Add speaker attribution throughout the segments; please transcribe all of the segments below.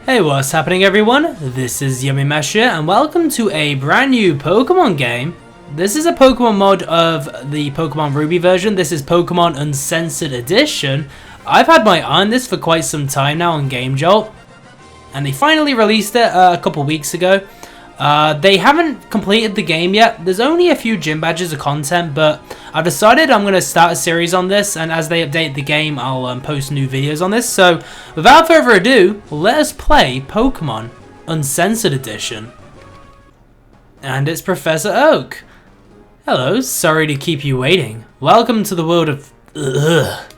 Speaker 1: Hey, what's happening everyone? This is yamimash here, and welcome to a brand new Pokemon game. This is a Pokemon mod of the Pokemon Ruby version. This is Pokemon Uncensored Edition. I've had my eye on this for quite some time now on Game Jolt, and they finally released it a couple weeks ago. They haven't completed the game yet. There's only a few gym badges of content, but I've decided I'm going to start a series on this, and as they update the game, I'll post new videos on this. So, without further ado, let us play Pokemon Uncensored Edition. And it's Professor Oak. Hello, sorry to keep you waiting. Welcome to the world of... Ugh.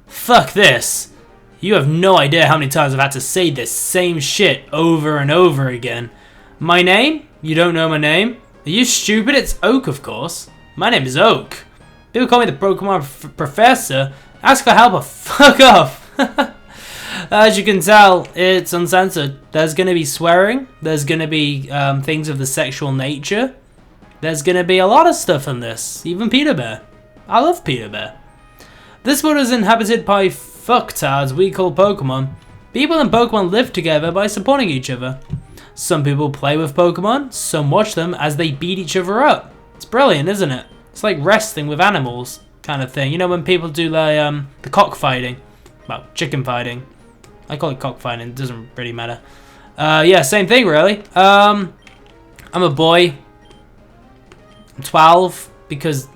Speaker 1: Fuck this. You have no idea how many times I've had to say this same shit over and over again. My name? You don't know my name? Are you stupid? It's Oak, of course. My name is Oak. People call me the Pokemon Professor. Ask for help or fuck off. As you can tell, it's uncensored. There's going to be swearing. There's going to be things of the sexual nature. There's going to be a lot of stuff in this. Even Peter Bear. I love Peter Bear. This world is inhabited by fucktards we call Pokemon. People and Pokemon live together by supporting each other. Some people play with Pokemon, some watch them as they beat each other up. It's brilliant, isn't it? It's like wrestling with animals kind of thing. You know when people do the cockfighting? Well, chicken fighting. I call it cockfighting, it doesn't really matter. Yeah, same thing really. I'm a boy. I'm 12 because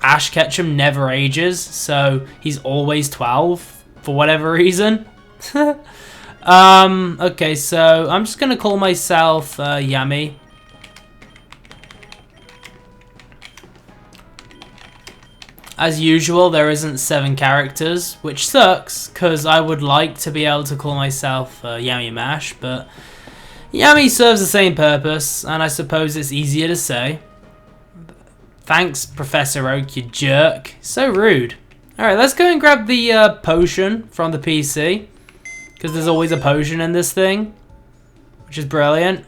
Speaker 1: Ash Ketchum never ages, so he's always 12 for whatever reason. Okay, so I'm just gonna call myself Yami. As usual, there isn't 7 characters, which sucks, because I would like to be able to call myself Yamimash, but Yami serves the same purpose, and I suppose it's easier to say. Thanks, Professor Oak, you jerk. So rude. Alright, let's go and grab the potion from the PC. Because there's always a potion in this thing, which is brilliant.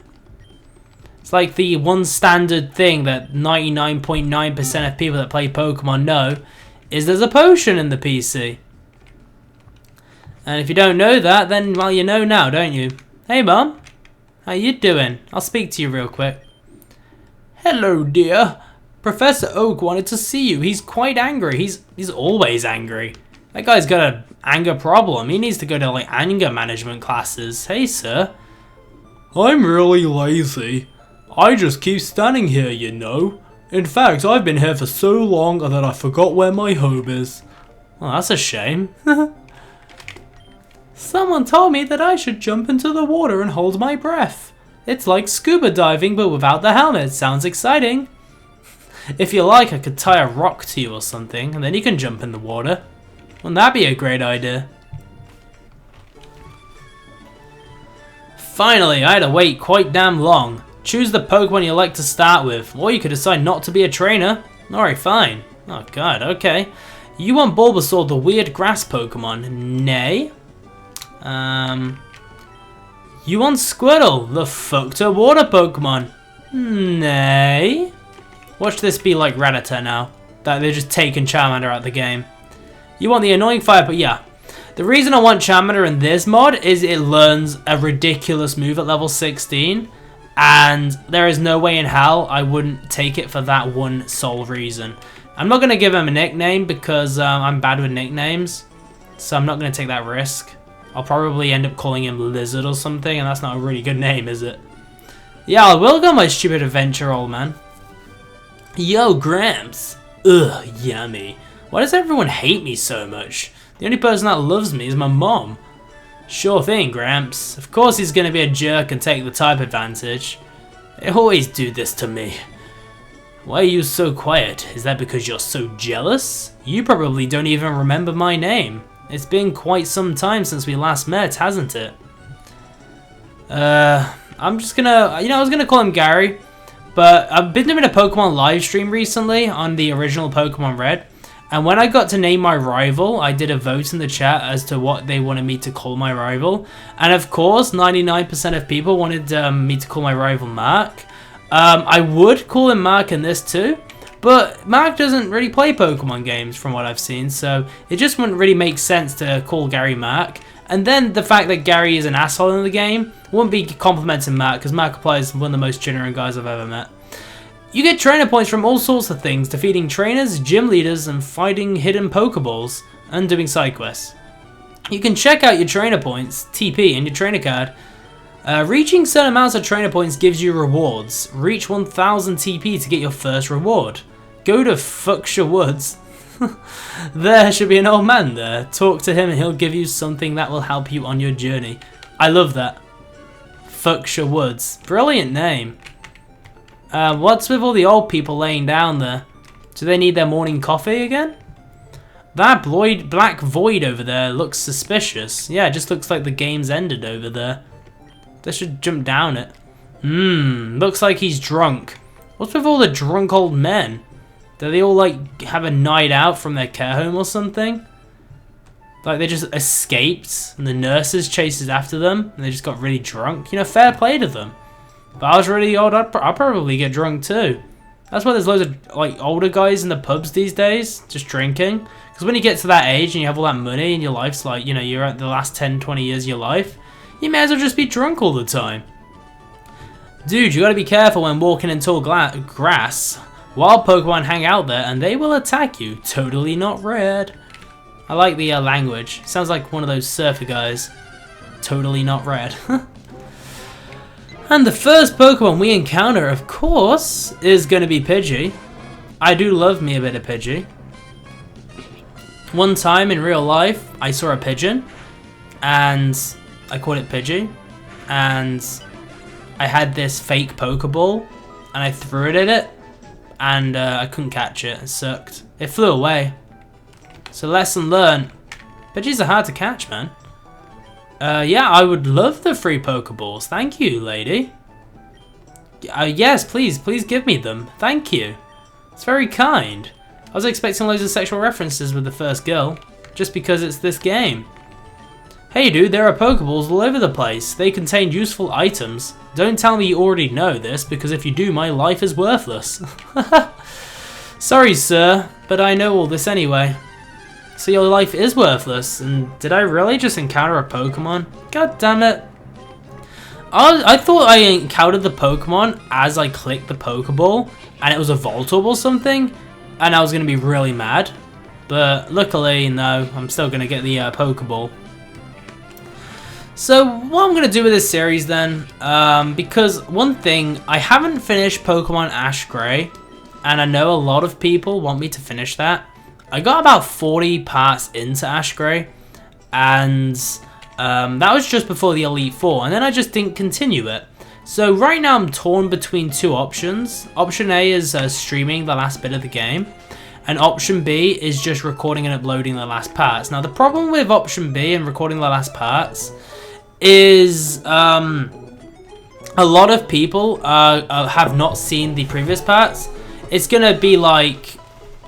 Speaker 1: It's like the one standard thing that 99.9% of people that play Pokemon know, is there's a potion in the PC. And if you don't know that, then, well, you know now, don't you? Hey, Mom. How you doing? I'll speak to you real quick. Hello, dear. Professor Oak wanted to see you. He's quite angry. He's always angry. That guy's got an anger problem. He needs to go to like anger management classes. Hey, sir. I'm really lazy. I just keep standing here, you know. In fact, I've been here for so long that I forgot where my home is. Well, that's a shame. Someone told me that I should jump into the water and hold my breath. It's like scuba diving but without the helmet. Sounds exciting. If you like, I could tie a rock to you or something, and then you can jump in the water. Wouldn't that be a great idea? Finally, I had to wait quite damn long. Choose the Pokemon you like to start with, or you could decide not to be a trainer. Alright, fine. Oh god, okay. You want Bulbasaur, the weird grass Pokemon? Nay. You want Squirtle, the fucked up water Pokemon? Nay. Watch this be like Rattata now. That they're just taking Charmander out of the game. You want the annoying fire, but yeah. The reason I want Charmander in this mod is it learns a ridiculous move at level 16. And there is no way in hell I wouldn't take it for that one sole reason. I'm not going to give him a nickname because I'm bad with nicknames. So I'm not going to take that risk. I'll probably end up calling him Lizard or something, and that's not a really good name, is it? Yeah, I will go on my stupid adventure, old man. Yo, Gramps. Ugh, yummy. Why does everyone hate me so much? The only person that loves me is my mom. Sure thing, Gramps. Of course he's gonna be a jerk and take the type advantage. They always do this to me. Why are you so quiet? Is that because you're so jealous? You probably don't even remember my name. It's been quite some time since we last met, hasn't it? I'm just gonna... You know, I was gonna call him Gary. But I've been doing a Pokemon live stream recently on the original Pokemon Red. And when I got to name my rival, I did a vote in the chat as to what they wanted me to call my rival. And of course, 99% of people wanted me to call my rival Mark. I would call him Mark in this too. But Mark doesn't really play Pokemon games from what I've seen. So it just wouldn't really make sense to call Gary Mark. And then the fact that Gary is an asshole in the game wouldn't be complimenting Matt, because Markiplier is one of the most genuine guys I've ever met. You get trainer points from all sorts of things, defeating trainers, gym leaders, and fighting hidden Pokeballs, and doing side quests. You can check out your trainer points, TP, and your trainer card. Reaching certain amounts of trainer points gives you rewards. Reach 1000 TP to get your first reward. Go to Fuchsia Woods. There should be an old man there. Talk to him and he'll give you something that will help you on your journey. I love that. Fuchsia Woods. Brilliant name. What's with all the old people laying down there? Do they need their morning coffee again? That black void over there looks suspicious. Yeah, it just looks like the game's ended over there. They should jump down it. Looks like he's drunk. What's with all the drunk old men? Do they all like have a night out from their care home or something? Like they just escaped and the nurses chases after them and they just got really drunk. You know, fair play to them. But I was really old, I'd probably get drunk too. That's why there's loads of like older guys in the pubs these days, just drinking. Because when you get to that age and you have all that money and your life's like, you know, you're at the last 10, 20 years of your life, you may as well just be drunk all the time. Dude, you gotta be careful when walking in tall grass. Wild Pokemon hang out there and they will attack you. Totally not red. I like the language. Sounds like one of those surfer guys. Totally not red. And the first Pokemon we encounter, of course, is going to be Pidgey. I do love me a bit of Pidgey. One time in real life, I saw a pigeon, and I called it Pidgey, and I had this fake Pokeball, and I threw it at it, and I couldn't catch it. It sucked. It flew away. So lesson learned. Pidgeys are hard to catch, man. Yeah, I would love the free Pokeballs. Thank you, lady. Yes, please give me them. Thank you. It's very kind. I was expecting loads of sexual references with the first girl, just because it's this game. Hey dude, there are Pokeballs all over the place. They contain useful items. Don't tell me you already know this, because if you do, my life is worthless. Sorry, sir, but I know all this anyway. So your life is worthless, and did I really just encounter a Pokemon? God damn it. I thought I encountered the Pokemon as I clicked the Pokeball, and it was a Voltorb or something, and I was going to be really mad. But luckily, no, I'm still going to get the Pokeball. So what I'm going to do with this series then, because one thing, I haven't finished Pokemon Ash Grey, and I know a lot of people want me to finish that. I got about 40 parts into Ash Grey, and that was just before the Elite Four, and then I just didn't continue it. So right now I'm torn between two options. Option A is streaming the last bit of the game, and option B is just recording and uploading the last parts. Now the problem with option B and recording the last parts is a lot of people have not seen the previous parts. It's gonna be like,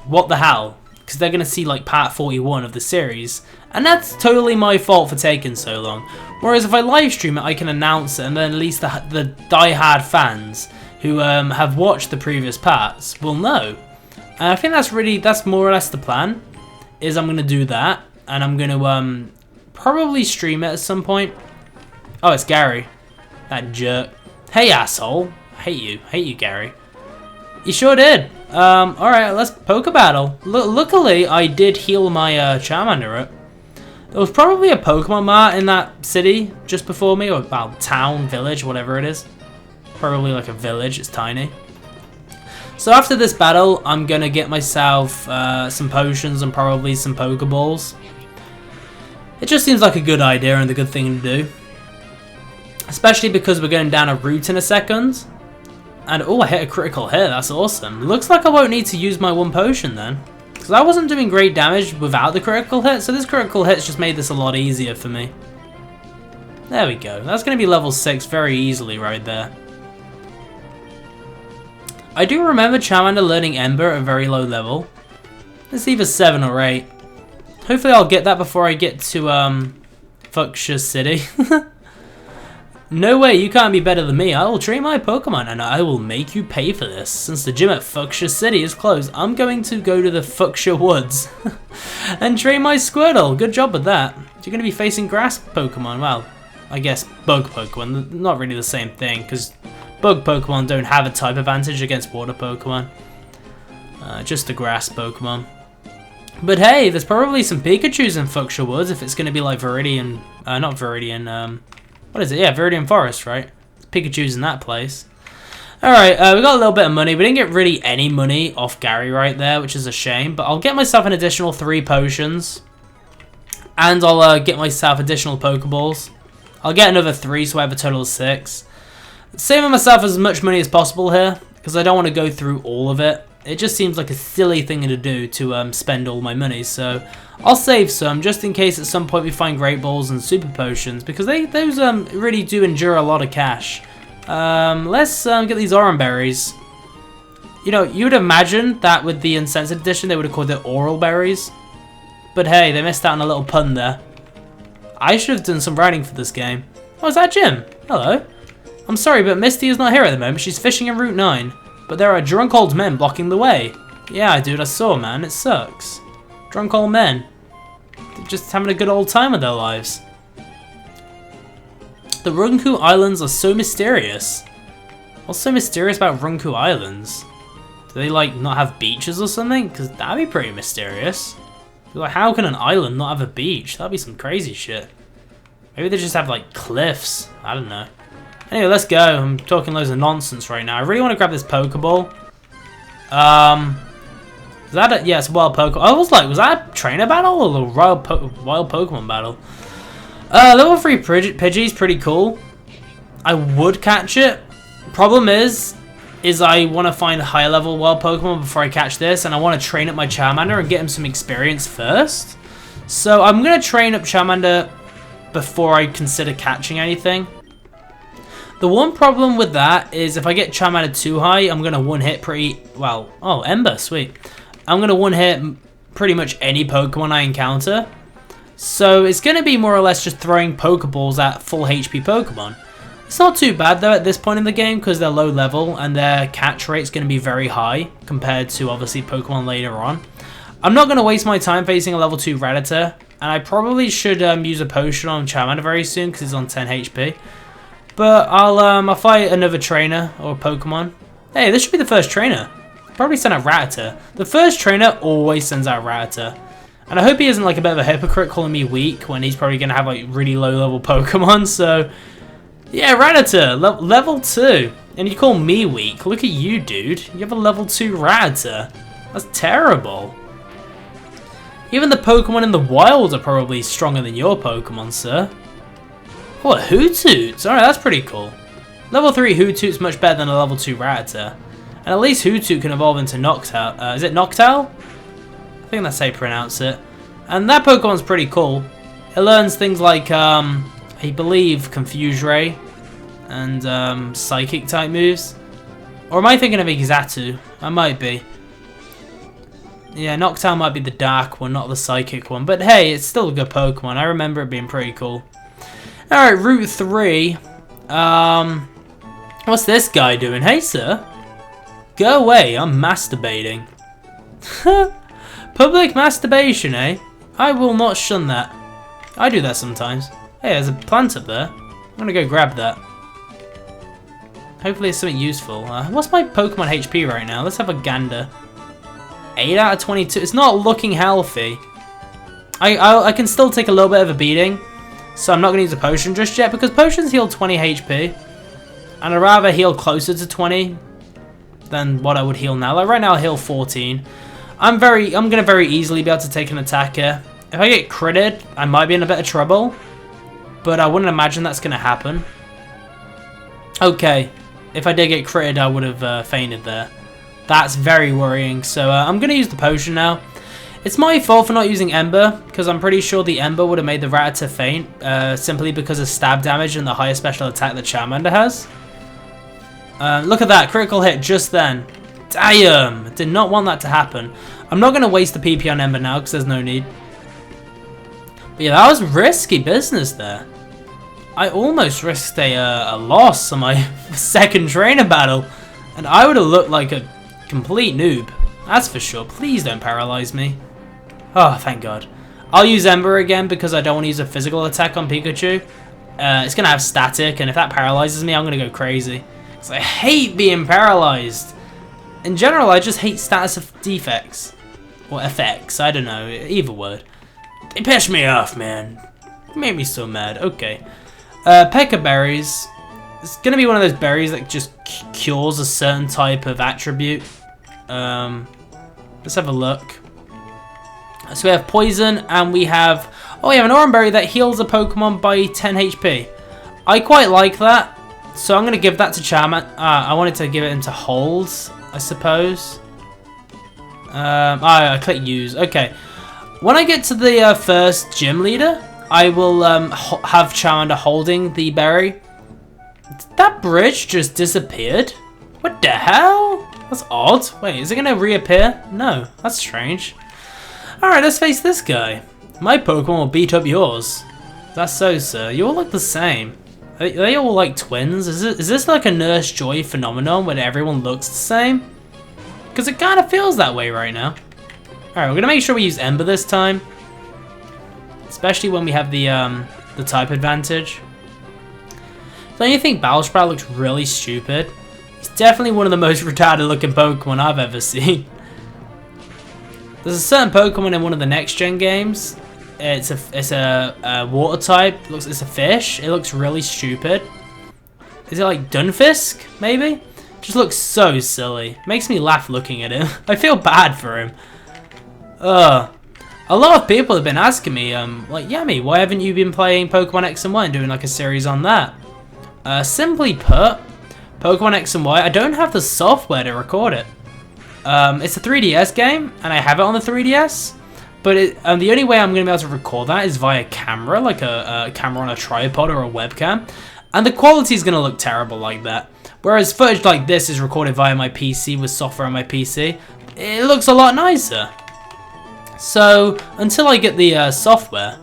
Speaker 1: what the hell? Because they're going to see like part 41 of the series, and that's totally my fault for taking so long. Whereas if I live stream it, I can announce it, and then at least the die-hard fans who have watched the previous parts will know. And I think that's more or less the plan, is I'm going to do that, and I'm going to probably stream it at some point. Oh, it's Gary, that jerk. Hey asshole, hate you Gary. You sure did. Alright, let's poke battle. Luckily, I did heal my Charmander up. There was probably a Pokemon Mart in that city just before me, or well, town, village, whatever it is. Probably like a village, it's tiny. So after this battle, I'm gonna get myself some potions and probably some Pokeballs. It just seems like a good idea and a good thing to do. Especially because we're going down a route in a second. And oh, I hit a critical hit, that's awesome. Looks like I won't need to use my one potion then. Because I wasn't doing great damage without the critical hit, so this critical hit's just made this a lot easier for me. There we go, that's going to be level 6 very easily right there. I do remember Charmander learning Ember at a very low level. It's either 7 or 8. Hopefully I'll get that before I get to Fuchsia City. No way, you can't be better than me. I will train my Pokemon and I will make you pay for this. Since the gym at Fuchsia City is closed, I'm going to go to the Fuchsia Woods and train my Squirtle. Good job with that. Do you're going to be facing grass Pokemon. Well, I guess bug Pokemon. Not really the same thing, because bug Pokemon don't have a type advantage against water Pokemon. Just the grass Pokemon. But hey, there's probably some Pikachus in Fuchsia Woods if it's going to be like Viridian... not Viridian, what is it? Yeah, Viridian Forest, right? Pikachus in that place. Alright, we got a little bit of money. We didn't get really any money off Gary right there, which is a shame. But I'll get myself an additional 3 potions. And I'll get myself additional Pokeballs. I'll get another 3, so I have a total of 6. Saving myself as much money as possible here, because I don't want to go through all of it. It just seems like a silly thing to do to spend all my money, so I'll save some just in case at some point we find Great Balls and Super Potions, because those really do endure a lot of cash. Let's get these Oran Berries. You know, you would imagine that with the Uncensored edition they would have called it Oral Berries, but hey, they missed out on a little pun there. I should have done some writing for this game. Oh, is that Jim? Hello. I'm sorry, but Misty is not here at the moment. She's fishing in Route 9. But there are drunk old men blocking the way. Yeah, dude, I saw, man. It sucks. Drunk old men. They're just having a good old time with their lives. The Runku Islands are so mysterious. What's so mysterious about Runku Islands? Do they, like, not have beaches or something? Because that'd be pretty mysterious. Like, how can an island not have a beach? That'd be some crazy shit. Maybe they just have, like, cliffs. I don't know. Anyway, let's go. I'm talking loads of nonsense right now. I really want to grab this Pokeball. Is that a... Yeah, it's a wild Pokemon. I was like, was that a trainer battle or a wild Pokemon battle? Level 3 Pidgey's pretty cool. I would catch it. Problem is I want to find a higher level wild Pokemon before I catch this, and I want to train up my Charmander and get him some experience first. So I'm going to train up Charmander before I consider catching anything. The one problem with that is if I get Charmander too high, I'm going to one-hit pretty... Well, oh, Ember, sweet. I'm going to one-hit pretty much any Pokemon I encounter. So it's going to be more or less just throwing Pokeballs at full HP Pokemon. It's not too bad though at this point in the game because they're low level and their catch rate is going to be very high compared to obviously Pokemon later on. I'm not going to waste my time facing a level 2 Rattata, and I probably should use a potion on Charmander very soon because he's on 10 HP. But I'll fight another trainer or Pokemon. Hey, this should be the first trainer. Probably send out Rattata. The first trainer always sends out Rattata. And I hope he isn't like a bit of a hypocrite calling me weak when he's probably going to have like really low level Pokemon. So, yeah, Rattata, level 2. And you call me weak. Look at you, dude. You have a level 2 Rattata. That's terrible. Even the Pokemon in the wild are probably stronger than your Pokemon, sir. What, Hootoots? Alright, that's pretty cool. Level 3 Hootoots much better than a level 2 Rattata. And at least Hootoot can evolve into Noctowl. Is it Noctowl? I think that's how you pronounce it. And that Pokemon's pretty cool. It learns things like, I believe, Confuse Ray and Psychic type moves. Or am I thinking of Exatu? I might be. Yeah, Noctowl might be the dark one, not the psychic one. But hey, it's still a good Pokemon. I remember it being pretty cool. Alright, Route 3. What's this guy doing? Hey, sir. Go away, I'm masturbating. Public masturbation, eh? I will not shun that. I do that sometimes. Hey, there's a plant up there. I'm gonna go grab that. Hopefully it's something useful. What's my Pokemon HP right now? Let's have a gander. 8 out of 22. It's not looking healthy. I can still take a little bit of a beating. So I'm not going to use a potion just yet because potions heal 20 HP. And I'd rather heal closer to 20 than what I would heal now. Like right now I'll heal 14. I'm going to very easily be able to take an attack here. If I get critted, I might be in a bit of trouble. But I wouldn't imagine that's going to happen. Okay. If I did get critted, I would have fainted there. That's very worrying. So I'm going to use the potion now. It's my fault for not using Ember, because I'm pretty sure the Ember would have made the Rattata faint, simply because of stab damage and the higher special attack that Charmander has. Look at that, critical hit just then. Damn! Did not want that to happen. I'm not going to waste the PP on Ember now, because there's no need. But yeah, that was risky business there. I almost risked a loss on my second trainer battle, and I would have looked like a complete noob. That's for sure. Please don't paralyze me. Oh, thank God. I'll use Ember again because I don't want to use a physical attack on Pikachu. It's going to have static, and if that paralyzes me, I'm going to go crazy. Because I hate being paralyzed. In general, I just hate status of defects. Or effects, I don't know, either word. They pissed me off, man. It made me so mad. Okay. Pekka berries. It's going to be one of those berries that just cures a certain type of attribute. Let's have a look. So we have poison, and we have... Oh, we have an orange berry that heals a Pokemon by 10 HP. I quite like that. So I'm going to give that to Charmander. I wanted to give it into holds, I suppose. I click use. Okay. When I get to the first gym leader, I will have Charmander holding the berry. That bridge just disappeared? What the hell? That's odd. Wait, is it going to reappear? No, that's strange. Alright, let's face this guy. My Pokemon will beat up yours. That's so, sir. You all look the same. Are they all like twins? Is this like a Nurse Joy phenomenon where everyone looks the same? Because it kind of feels that way right now. Alright, we're going to make sure we use Ember this time. Especially when we have the type advantage. Don't you think Bellsprout looks really stupid? He's definitely one of the most retarded looking Pokemon I've ever seen. There's a certain Pokemon in one of the next gen games. It's a water type. It's a fish. It looks really stupid. Is it like Dunfisk? Maybe. Just looks so silly. Makes me laugh looking at him. I feel bad for him. A lot of people have been asking me, like, Yami, why haven't you been playing Pokemon X and Y and doing like a series on that? Simply put, Pokemon X and Y, I don't have the software to record it. It's a 3DS game, and I have it on the 3DS, but the only way I'm going to be able to record that is via camera, like a camera on a tripod or a webcam, and the quality is going to look terrible like that. Whereas footage like this is recorded via my PC with software on my PC, it looks a lot nicer. So, until I get the software,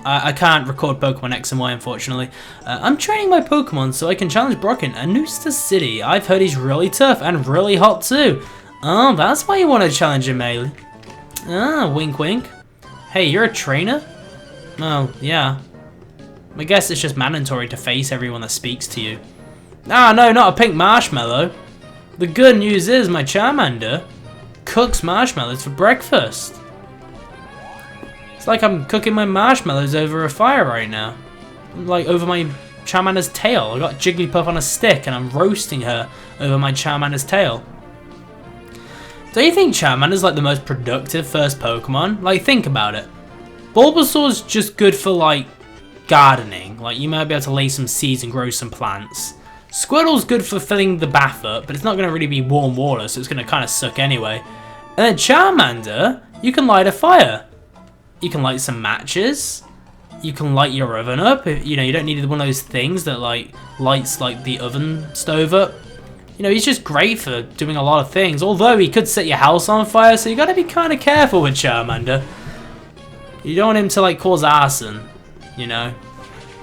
Speaker 1: I can't record Pokemon X and Y, unfortunately. I'm training my Pokemon so I can challenge Brock in Anusta City. I've heard he's really tough and really hot too. Oh, that's why you want to challenge him, Ailey. Ah, wink wink. Hey, you're a trainer? Oh, yeah. I guess it's just mandatory to face everyone that speaks to you. Ah, no, not a pink marshmallow. The good news is my Charmander cooks marshmallows for breakfast. It's like I'm cooking my marshmallows over a fire right now. Like over my Charmander's tail. I got Jigglypuff on a stick and I'm roasting her over my Charmander's tail. Don't you think Charmander's like the most productive first Pokemon? Like, think about it. Bulbasaur's just good for like gardening. Like, you might be able to lay some seeds and grow some plants. Squirtle's good for filling the bath up, but it's not going to really be warm water, so it's going to kind of suck anyway. And then Charmander, you can light a fire. You can light some matches. You can light your oven up. You know, you don't need one of those things that like lights like the oven stove up. You know, he's just great for doing a lot of things. Although he could set your house on fire, so you got to be kind of careful with Charmander. You don't want him to like cause arson. You know,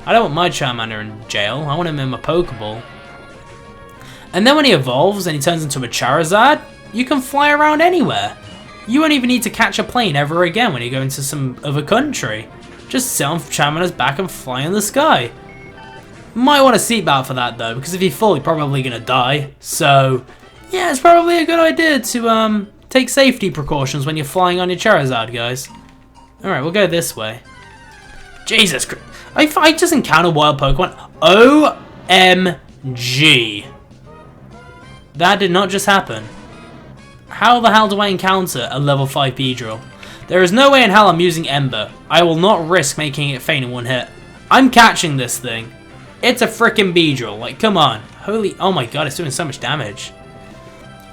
Speaker 1: I don't want my Charmander in jail. I want him in my Pokeball. And then when he evolves and he turns into a Charizard, you can fly around anywhere. You won't even need to catch a plane ever again when you go into some other country. Just sit on Charmander's back and fly in the sky. Might want a seatbelt for that though, because if you fall, you're probably gonna die. So, yeah, it's probably a good idea to take safety precautions when you're flying on your Charizard, guys. Alright, we'll go this way. Jesus Christ. I just encountered wild Pokemon. OMG. That did not just happen. How the hell do I encounter a level 5 Beedrill? There is no way in hell I'm using Ember. I will not risk making it faint in one hit. I'm catching this thing. It's a frickin' Beedrill. Like, come on. Holy, oh my god, it's doing so much damage.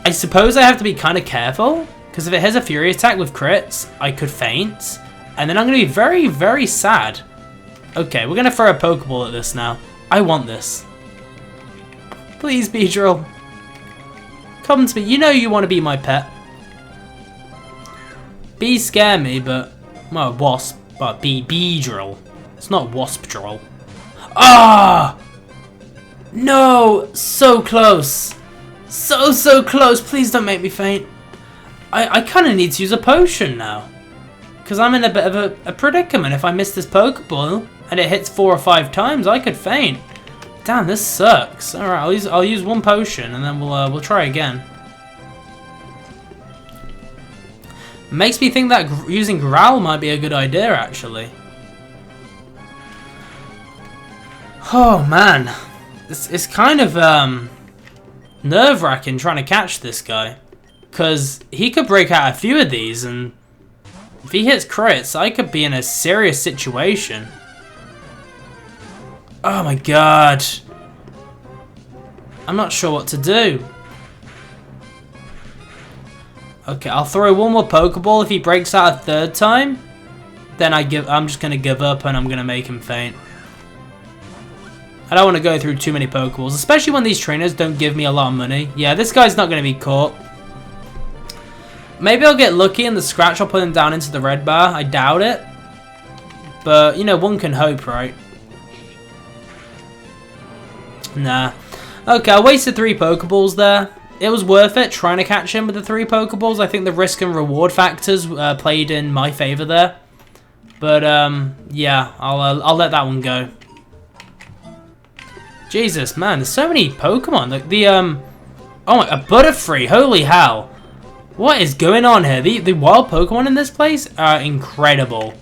Speaker 1: I suppose I have to be kind of careful, because if it has a Fury attack with crits, I could faint. And then I'm going to be very, very sad. Okay, we're going to throw a Pokeball at this now. I want this. Please, Beedrill. Come to me. You know you want to be my pet. Bees scare me, but... well, Wasp. But Beedrill. It's not Waspdrill. Ah! No! So close. So close. Please don't make me faint. I kind of need to use a potion now. Because I'm in a bit of a predicament. If I miss this Pokeball and it hits 4 or 5 times, I could faint. Damn, this sucks. Alright, I'll use one potion and then we'll try again. Makes me think that using Growl might be a good idea, actually. Oh man, it's kind of nerve-wracking trying to catch this guy, because he could break out a few of these, and if he hits crits, I could be in a serious situation. Oh my god, I'm not sure what to do. Okay, I'll throw one more Pokeball. If he breaks out a third time, then I'm just gonna give up and I'm gonna make him faint. I don't want to go through too many Pokeballs, especially when these trainers don't give me a lot of money. Yeah, this guy's not going to be caught. Maybe I'll get lucky and the scratch will put him down into the red bar. I doubt it. But, you know, one can hope, right? Nah. Okay, I wasted 3 Pokeballs there. It was worth it trying to catch him with the 3 Pokeballs. I think the risk and reward factors played in my favor there. But, yeah, I'll let that one go. Jesus, man, there's so many Pokemon. Oh, a Butterfree, holy hell. What is going on here? The wild Pokemon in this place are incredible.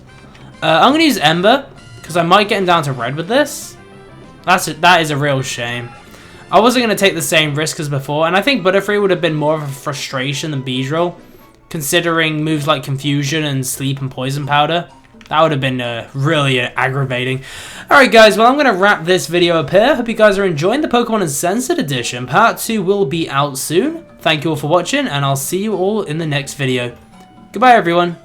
Speaker 1: I'm going to use Ember, because I might get him down to red with this. That is a real shame. I wasn't going to take the same risk as before, and I think Butterfree would have been more of a frustration than Beedrill, considering moves like Confusion and Sleep and Poison Powder. That would have been really aggravating. Alright guys, well I'm going to wrap this video up here. Hope you guys are enjoying the Pokemon Uncensored edition. Part 2 will be out soon. Thank you all for watching, and I'll see you all in the next video. Goodbye everyone.